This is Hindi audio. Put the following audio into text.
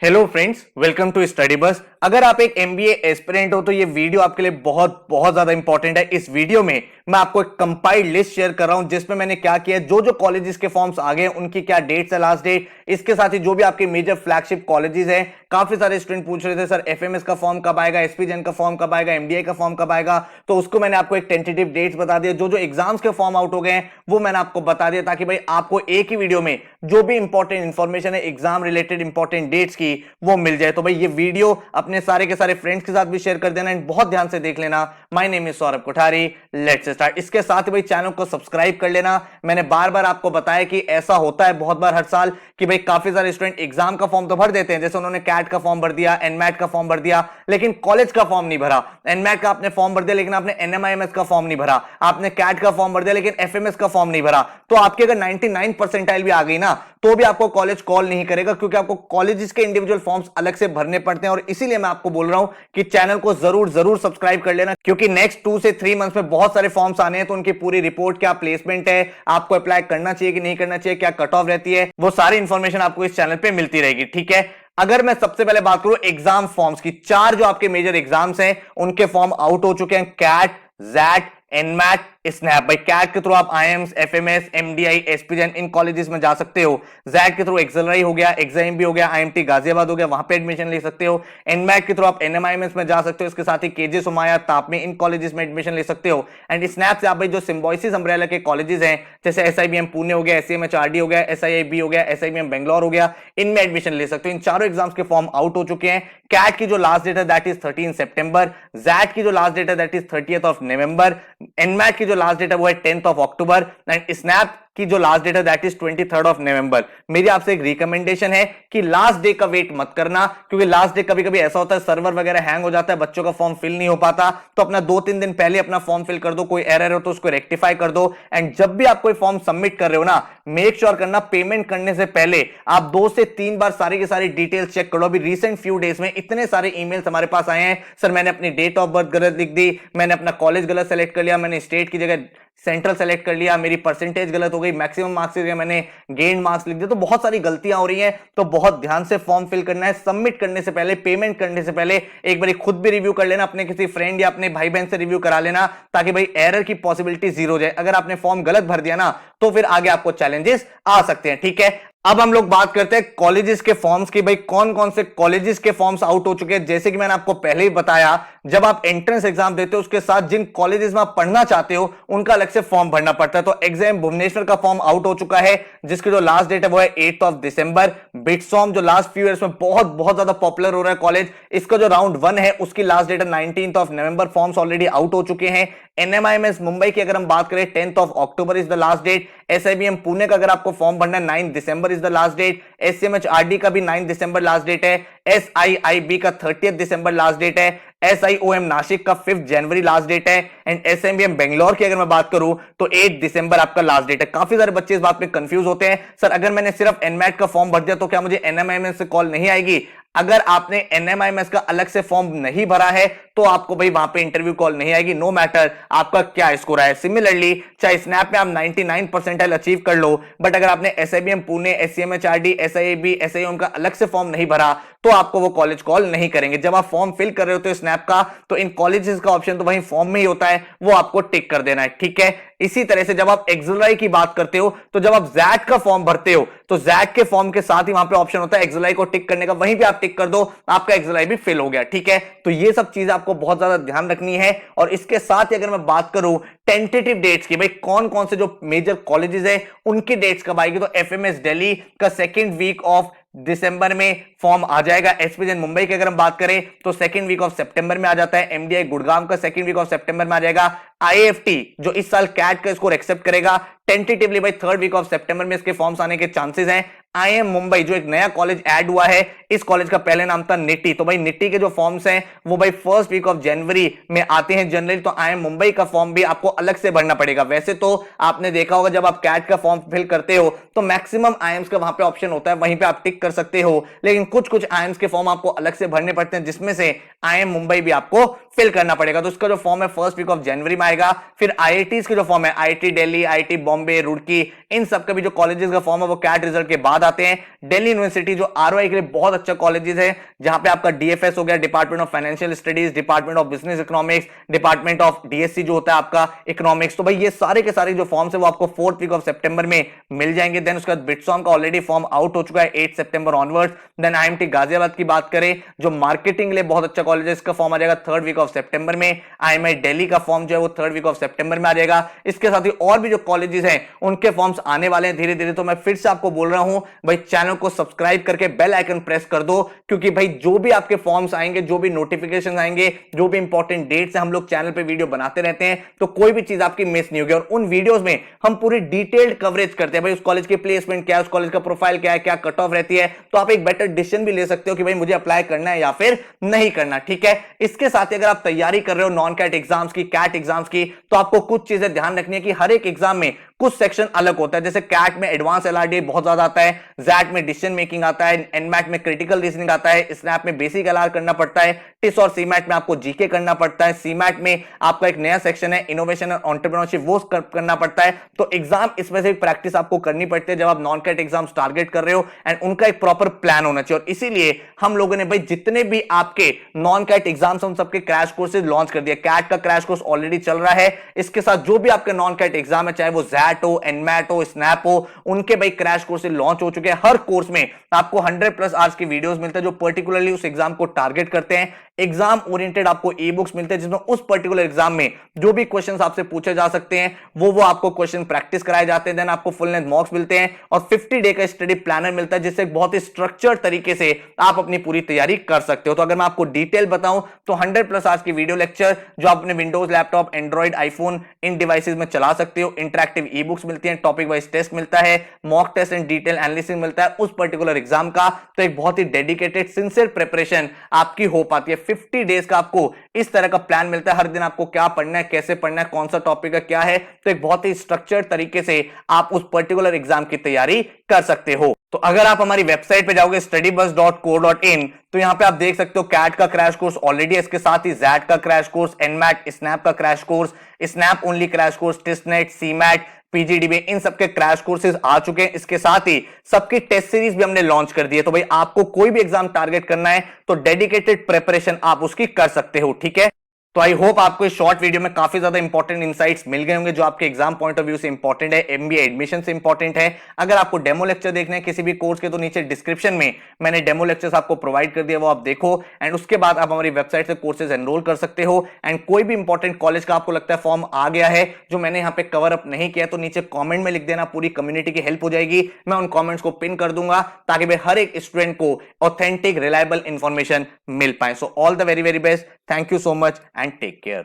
Hello friends, welcome to study bus. अगर आप एक एमबीए एस्पिरेंट हो तो ये वीडियो आपके लिए बहुत बहुत ज्यादा इंपॉर्टेंट है। इस वीडियो में मैं आपको एक कंपाइल्ड लिस्ट शेयर कर रहा हूं जिसमें मैंने क्या किया, जो जो कॉलेजेस के फॉर्म्स आ गए उनकी क्या डेट्स है, लास्ट डेट। इसके साथ ही जो भी आपके मेजर फ्लैगशिप कॉलेजेस हैं, काफी सारे स्टूडेंट पूछ रहे थे सर एफएमएस का फॉर्म कब आएगा, एसपीजेन का फॉर्म कब आएगा, एमडीआई का फॉर्म कब आएगा। तो उसको मैंने आपको एक टेंटेटिव डेट्स बता दिया। जो जो एग्जाम्स के फॉर्म आउट हो गए हैं वो मैंने आपको बता दिया, ताकि भाई आपको एक ही वीडियो में जो भी इंपॉर्टेंट इंफॉर्मेशन है एग्जाम रिलेटेड इंपॉर्टेंट डेट्स की वो मिल जाए। तो भाई ये वीडियो अपने सारे के सारे फ्रेंड्स के साथ भी शेयर कर देना एंड बहुत ध्यान से देख लेना। My name is Saurabh Kothari, let's start. इसके साथ भाई चैनल को सब्सक्राइब कर लेना। मैंने बार बार आपको बताया कि ऐसा होता है बहुत बार हर साल कि भाई काफी सारे स्टूडेंट एग्जाम का फॉर्म तो भर देते हैं, जैसे उन्होंने कैट का फॉर्म भर दिया, एनमैट का फॉर्म भर दिया, लेकिन कॉलेज का फॉर्म नहीं भरा। एनमैट का आपने फॉर्म भर दिया लेकिन आपने एनएमआईएमएस का फॉर्म नहीं भरा, आपने कैट का फॉर्म भर दिया लेकिन एफएमएस का फॉर्म नहीं भरा। तो आपकी अगर 99 परसेंटाइल भी आ गई ना तो भी आपको कॉलेज कॉल नहीं करेगा, क्योंकि आपको कॉलेजेस के इंडिविजुअल फॉर्म्स अलग से भरने पड़ते हैं। और इसीलिए मैं आपको बोल रहा हूं कि चैनल को जरूर जरूर सब्सक्राइब कर लेना, क्योंकि नेक्स्ट 2 से 3 मंथ्स में बहुत सारे फॉर्म्स आने हैं। तो उनकी पूरी रिपोर्ट, क्या प्लेसमेंट है, आपको अप्लाई करना चाहिए कि नहीं करना चाहिए, क्या कट ऑफ रहती है, वो सारी इंफॉर्मेशन आपको इस चैनल पे मिलती रहेगी। ठीक है, अगर मैं सबसे पहले बात करूं एग्जाम फॉर्म्स की, 4 जो आपके मेजर एग्जाम्स हैं उनके फॉर्म आउट हो चुके हैं। CAT, XAT, NMAT, SNAP. भाई कैट के थ्रू आप आईएम्स, एफएमएस, एमडीआई, एसपीजेन इन कॉलेजेस में जा सकते हो। जैट के थ्रू एक्सेलराई हो गया, एग्जाम भी हो गया, आईएमटी गाजियाबाद हो गया, वहां पे एडमिशन ले सकते हो। एनमैट के थ्रू आप एनएमआईएमएस में जा सकते हो, इसके साथ ही केजे सुमाया, तापमी इन कॉलेजेस में एडमिशन ले सकते हो। एंड स्नैप से आप भाई जो सिम्बोसिस अम्ब्रेला के कॉलेजेस हैं, जैसे एसआईबीएम पुणे हो गया, एससीएमएचआरडी हो गया, एसआईआईबी हो गया, एसआईबीएम बेंगलोर हो गया, इनमें एडमिशन ले सकते हो। इन चारों एग्जाम्स के फॉर्म आउट हो चुके हैं। कैट की जो लास्ट डेट है दैट इज 13 सितंबर, जैट की जो लास्ट डेट है that is 30th of November, NMAT की जो लास्ट डेट है वो है 10th of October, and snap की जो लास्ट डेट है that is 23rd of November. मेरी आपसे एक रिकमेंडेशन है कि लास्ट डे का वेट मत करना, क्योंकि लास्ट डे कभी कभी ऐसा होता है सर्वर वगैरह हैंग हो जाता है, बच्चों का फॉर्म फिल नहीं हो पाता। तो अपना 2-3 दिन पहले अपना फॉर्म फिल कर दो, कोई एरर हो तो उसको रेक्टिफाई कर दो। एंड जब भी आप कोई फॉर्म सबमिट कर रहे हो ना, मेक श्योर करना पेमेंट करने से पहले आप 2 से 3 बार सारी की सारी डिटेल्स चेक करो। अभी रिसेंट फ्यू डेज में इतने सारे ईमेल्स हमारे पास आए हैं, सर मैंने अपनी डेट ऑफ बर्थ गलत लिख दी, मैंने अपना कॉलेज गलत सेलेक्ट कर लिया, मैंने स्टेट की जगह सेंट्रल सेलेक्ट कर लिया, मेरी परसेंटेज गलत हो गई, मैक्सिमम मार्क्स की जगह मैंने गेन मार्क्स लिख दिया। तो बहुत सारी गलतियां हो रही हैं, तो बहुत ध्यान से फॉर्म फिल करना है। सबमिट करने से पहले, पेमेंट करने से पहले एक बार खुद भी रिव्यू कर लेना, अपने किसी फ्रेंड या अपने भाई बहन से रिव्यू करा लेना, ताकि भाई एरर की पॉसिबिलिटी जीरो हो जाए। अगर आपने फॉर्म गलत भर दिया ना तो फिर आगे आपको चैलेंजेस आ सकते हैं। ठीक है, अब हम लोग बात करते हैं कॉलेजेस के फॉर्म्स की। भाई कौन कौन से कॉलेजेस के फॉर्म्स आउट हो चुके हैं। जैसे कि मैंने आपको पहले ही बताया, जब आप एंट्रेंस एग्जाम देते हो उसके साथ जिन कॉलेजेस में आप पढ़ना चाहते हो उनका अलग से फॉर्म भरना पड़ता है। तो एग्जाम भुवनेश्वर का फॉर्म आउट हो चुका है, जिसकी जो लास्ट डेट है वो है 8th ऑफ दिसंबर। बिट्सॉम जो लास्ट फ्यू ईयर्स में बहुत बहुत ज्यादा पॉपुलर हो रहा है कॉलेज, इसका जो राउंड 1 है उसकी लास्ट डेट है 19th of November. Forms already out हो चुके हैं। एनएमआईएमएस मुंबई की अगर हम बात करें 10th of October is the last date. SIBM Pune का अगर आपको फॉर्म भरना है 9 दिसंबर is the last date. SCMHRD का भी 9 दिसंबर लास्ट डेट है। एसआईआईबी का 30th दिसंबर लास्ट डेट है। एसआईओएम नासिक का 5 जनवरी लास्ट डेट है। एंड एसएमबीएम बेंगलोर की अगर मैं बात करूं तो 8 दिसंबर आपका लास्ट डेट है। काफी सारे बच्चे इस बात में कंफ्यूज होते हैं, सर अगर मैंने सिर्फ एनमैट का फॉर्म भर दिया तो क्या मुझे एनएमआईएमएस से कॉल नहीं आएगी। अगर आपने एनएमआईएमएस का अलग से फॉर्म नहीं भरा है तो आपको भाई वहां पे इंटरव्यू कॉल नहीं आएगी, नो मैटर आपका क्या स्कोर है। सिमिलरली चाहे स्नैप में आप 99 परसेंटाइल अचीव कर लो, बट अगर आपने एसआईबीएम पुणे, एससीएमएचआरडी, एसआईएबी, एसआईओएम का अलग से फॉर्म नहीं भरा तो आपको वो कॉलेज कॉल नहीं करेंगे। जब आप फॉर्म फिल कर रहे होते हो स्नैप का, तो इन कॉलेजेस का ऑप्शन तो वहीं फॉर्म में ही होता है, वो आपको टिक कर देना है। ठीक है, इसी तरह से जब आप एक्सेलराई की बात करते हो तो जब आप जैट का फॉर्म भरते हो तो जैट के फॉर्म के साथ ही वहां पे ऑप्शन होता है एक्सेलराई को टिक करने का, वहीं पे आप टिक कर दो, आपका एक्सेलराई भी फिल हो गया। ठीक है, तो ये सब चीजें आपको बहुत ज्यादा ध्यान रखनी है। और इसके साथ ही अगर मैं बात करूं टेंटेटिव डेट्स की, भाई कौन कौन से जो मेजर कॉलेजेस है उनकी डेट्स कब आएगी, तो एफएमएस दिल्ली का 2nd वीक ऑफ दिसंबर में फॉर्म आ जाएगा। एसपीजेन मुंबई की अगर हम बात करें तो 2nd वीक ऑफ सितंबर में आ जाता है। एमडीआई गुड़गांव का 2nd वीक ऑफ सितंबर में आ जाएगा। आईएफटी जो इस साल कैट का स्कोर एक्सेप्ट करेगा, टेंटेटिवली भाई 3rd वीक ऑफ सितंबर में इसके फॉर्म्स आने के चांसेस हैं। आईएम मुंबई जो एक नया कॉलेज ऐड हुआ है, इस कॉलेज का पहले नाम था निटी, तो भाई निटी के जो फॉर्म्स हैं वो भाई 1st वीक ऑफ जनवरी में आते हैं जनरली। तो आईएम मुंबई का फॉर्म भी आपको अलग से भरना पड़ेगा। वैसे तो आपने देखा होगा जब आप कैट का फॉर्म फिल करते हो तो मैक्सिमम आईएम्स का वहां पे ऑप्शन होता है, वहीं पे आप टिक कर सकते हो, लेकिन कुछ कुछ आईएम्स के फॉर्म आपको अलग से भरने पड़ते हैं, जिसमें से आईएम मुंबई भी आपको फिल करना पड़ेगा। तो इसका जो फॉर्म है 1st वीक ऑफ जनवरी में आएगा। फिर आईआईटीज के जो फॉर्म है, आईआईटी दिल्ली, आईआईटी बॉम्बे, रुड़की, इन सब का भी जो कॉलेजेस का फॉर्म है वो कैट रिजल्ट के बाद बाद आते हैं दिल्ली यूनिवर्सिटी, जो आरओआई के लिए बहुत अच्छा कॉलेजेस है, जहां पे आपका डीएफएस हो गया, department of financial studies, department of business economics, department of DSC जो होता है आपका इकोनॉमिक्स। तो भाई ये सारे के सारे जो फॉर्म्स है वो आपको 4th वीक ऑफ सितंबर में मिल जाएंगे। देन उसके बाद बिट्सॉन का ऑलरेडी फॉर्म आउट हो चुका है 8 सितंबर ऑनवर्ड्स। देन आईएमटी गाजियाबाद की बात करें, जो मार्केटिंग के लिए बहुत अच्छा कॉलेज है, इसका फॉर्म आ जाएगा 3rd वीक ऑफ सितंबर में। आईएमआई दिल्ली का फॉर्म जो है वो 3rd वीक ऑफ सितंबर में आ जाएगा। इसके साथ ही और भी जो कॉलेजेस हैं उनके फॉर्म्स आने वाले हैं धीरे धीरे। तो मैं फिर से आपको बोल रहा हूं भाई, चैनल को सब्सक्राइब करके बेल आइकन प्रेस कर दो, क्योंकि भाई जो भी आपके फॉर्म्स आएंगे, जो भी नोटिफिकेशन आएंगे, जो भी इंपॉर्टेंट डेट्स है, हम लोग चैनल पे वीडियो बनाते रहते हैं, तो कोई भी चीज आपकी मिस नहीं होगी। और उन वीडियोस में हम पूरी डिटेल्ड कवरेज करते हैं भाई, उस कॉलेज की प्लेसमेंट क्या है, उस कॉलेज का प्रोफाइल क्या है, क्या कट ऑफ रहती है, तो आप एक बेटर डिसीजन भी ले सकते हो कि भाई मुझे अप्लाई करना है या फिर नहीं करना। ठीक है, इसके साथ ही अगर आप तैयारी कर रहे हो नॉन कैट एग्जाम्स की, कैट एग्जाम्स की, तो आपको कुछ चीजें ध्यान रखनी है कि हर एक एग्जाम में कुछ सेक्शन अलग होता है। जैसे कैट में एडवांस एलआरडी बहुत ज्यादा आता है, जैट में डिसीजन मेकिंग आता है, एनमैट में क्रिटिकल रीजनिंग आता है, स्नैप में बेसिक एलआर करना पड़ता है, टिस और सीमैट में आपको जीके करना पड़ता है, सीमैट में आपका एक नया सेक्शन है इनोवेशन और एंटरप्रेन्योरशिप, वो करना पड़ता है। तो एग्जाम स्पेसिफिक प्रैक्टिस आपको करनी पड़ती है जब आप नॉन कैट एग्जाम टारगेट कर रहे हो, एंड उनका एक प्रॉपर प्लान होना चाहिए। और इसीलिए हम लोगों ने भाई जितने भी आपके नॉन कैट एग्जाम्स उन सबके क्रैश कोर्सेज लॉन्च कर दिया। कैट का क्रैश कोर्स ऑलरेडी चल रहा है, इसके साथ जो भी आपके नॉन कैट एग्जाम है, चाहे वो जैट हो, एनमैट हो, स्नैप हो, उनके भाई क्रैश कोर्सेज लॉन्च हो चुके हैं। हर कोर्स में आपको 100+ आवर्स की वीडियोस मिलते हैं जो पर्टिकुलरली उस एग्जाम को टारगेट करते हैं। एग्जाम ओरिएंटेड आपको ई बुक्स मिलते हैं जिसमें उस पर्टिकुलर एग्जाम में जो भी क्वेश्चंस आपसे पूछे जा सकते हैं वो आपको क्वेश्चन प्रैक्टिस कराए जाते हैं। देन आपको फुल लेंथ मॉक्स मिलते हैं और 50 डे का स्टडी प्लानर मिलता है, जिससे बहुत ही स्ट्रक्चर्ड तरीके से आप अपनी पूरी तैयारी कर सकते हो। तो अगर मैं आपको डिटेल बताऊं तो 100+ आवर्स की वीडियो लेक्चर जो आप अपने विंडोज, लैपटॉप, एंड्रॉइड, आईफोन इन डिवाइसेस में चला सकते हो। इंटरैक्टिव ई बुक्स मिलती हैं, टॉपिक वाइज टेस्ट मिलता है, mock test and detail analysis मिलता है उस पर्टिकुलर एग्जाम का। तो एक बहुत ही डेडिकेटेड सिंसियर प्रिपरेशन आपकी हो पाती है। 50 डेज का आपको इस तरह का प्लान मिलता है, हर दिन आपको क्या पढ़ना है, कैसे पढ़ना है, कौन सा टॉपिक का क्या है। तो एक बहुत ही स्ट्रक्चर्ड तरीके से आप उस पर्टिकुलर एग्जाम की तैयारी कर सकते हो। तो अगर आप हमारी वेबसाइट पे जाओगे studybus.co.in, तो यहां पे आप देख सकते हो कैट का क्रैश कोर्स ऑलरेडी है, इसके साथ ही जैट का क्रैश कोर्स, एनमैट, स्नैप का crash course, SNAP only crash course, TISSNET, CMAT, PGDB, इन सबके क्रैश कोर्सेज आ चुके हैं। इसके साथ ही सबकी टेस्ट सीरीज भी हमने लॉन्च कर दी है। तो भाई आपको कोई भी एग्जाम टारगेट करना है तो डेडिकेटेड प्रिपरेशन आप उसकी कर सकते हो। ठीक है, तो आई होप आपको इस शॉर्ट वीडियो में काफी ज्यादा इंपॉर्टेंट इंसाइट्स मिल गए होंगे जो आपके एग्जाम पॉइंट ऑफ व्यू से इंपॉर्टेंट है, एमबीए एडमिशन से इंपॉर्टेंट है। अगर आपको डेमो लेक्चर देखने हैं किसी भी कोर्स के तो नीचे डिस्क्रिप्शन में मैंने डेमो लेक्चर्स आपको प्रोवाइड कर दिया, वो आप देखो, एंड उसके बाद आप हमारी वेबसाइट से कोर्सेज एनरोल कर सकते हो। एंड कोई भी इंपॉर्टेंट कॉलेज का आपको लगता है फॉर्म आ गया है जो मैंने यहाँ पे कवर अप नहीं किया, तो नीचे कॉमेंट में लिख देना, पूरी कम्युनिटी की हेल्प हो जाएगी। मैं उन कॉमेंट्स को पिन कर दूंगा ताकि भाई हर एक स्टूडेंट को ऑथेंटिक रिलायबल इंफॉर्मेशन मिल पाए। So all the very very best, thank you so much and take care.